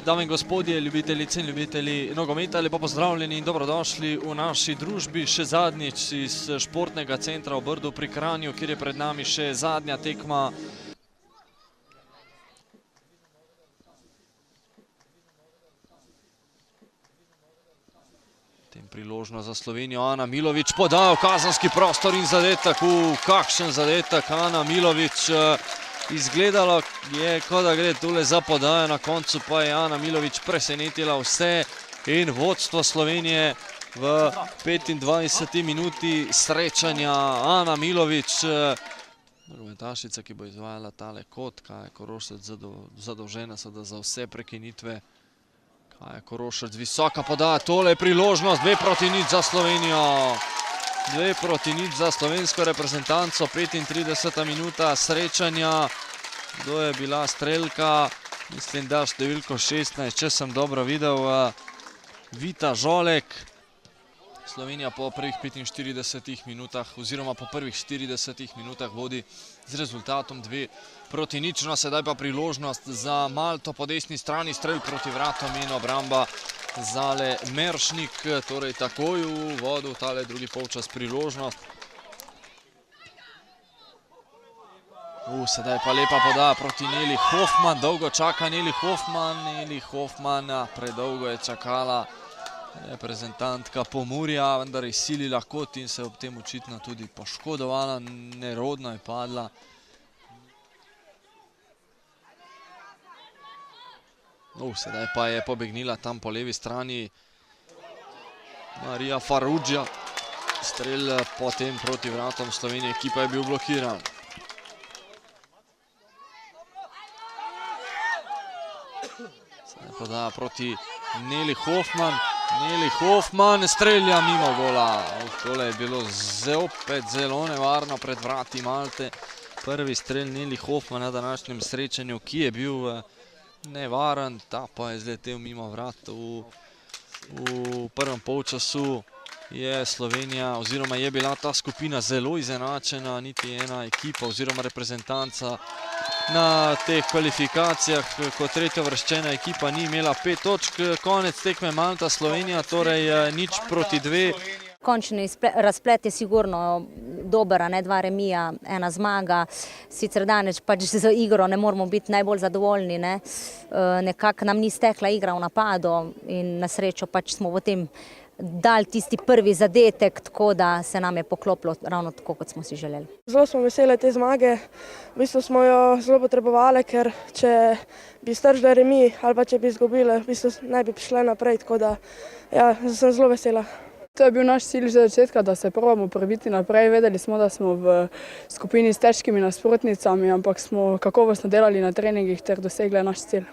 Dame in gospodje, ljubitelice in ljubitelji nogometa, lepo pozdravljeni in dobrodošli v naši družbi še zadnjič iz športnega centra v Brdu pri Kranju, kjer je pred nami še zadnja tekma. Tem priložnost za Slovenijo, Ana Milović podaja v kazenski prostor in zadetek, kakšen zadetek, Ana Milović. Izgledalo je, kot da gre tule za podajo, na koncu pa je Ana Milović presenetila vse in vodstvo Slovenije v 25. minuti srečanja. Ana Milović, nogometašica, ki bo izvajala tale kot, kaj je Korošec zadolžena seveda za vse prekinitve. Kaj je Korošec, visoka podaja, tole je priložnost, 2-0 za Slovenijo. 2-0 za slovensko reprezentanco, 35. minuta srečanja. Kdo je bila strelka? Mislim, da številko 16, če sem dobro videl, Vita Žolek. Slovenija po prvih 45 minutah oziroma po prvih 40 minutah vodi z rezultatom 2-0. No, sedaj pa priložnost za Malto po desni strani, strel proti vratom in obramba Zale Meršnik, torej takoj v vodu tale drugi polčas priložnost. Sedaj pa lepa podaja proti Neli Hofman, dolgo čaka Neli Hofman, predolgo je čakala reprezentantka Pomurja, vendar je izsilila kot in se ob tem očitno tudi poškodovala, nerodno je padla. Sedaj pa je pobegnila tam po levi strani Marija Farrugia. Strel potem proti vratom Slovenije, ki pa je bil blokiran. Sedaj podaja proti Neli Hofman. Neli Hofman strelja mimo gola. Tole je bilo zopet zelo nevarno pred vrati Malte. Prvi strel Neli Hofman na današnjem srečanju, ki je bil nevaren, ta pa je zletel mimo vrat. V prvem polčasu je Slovenija oziroma je bila ta skupina zelo izenačena, niti ena ekipa oziroma reprezentanca na teh kvalifikacijah kot tretjeuvrščena ekipa ni imela 5 točk. Konec tekme Malta Slovenija, torej 0-2. Končni razplet je sigurno dober, 2 remija, 1 zmaga. Sicer danes pač z igro ne moramo biti najbolj zadovoljni. Nekako nam ni stekla igra v napadu in na srečo pač smo v tem dali tisti prvi zadetek, tako da se nam je poklopilo ravno tako, kot smo si želeli. Zelo smo veseli te zmage. V bistvu smo jo zelo potrebovali, ker če bi stržili remi ali pa če bi izgubili, v bistvu ne bi prišli naprej, tako da ja, sem zelo vesela. To je bil naš cilj že od začetka, da se probamo prebiti naprej. Vedeli smo, da smo v skupini s težkimi nasprotnicami, ampak smo kakovostno delali na treningih ter dosegli naš cilj.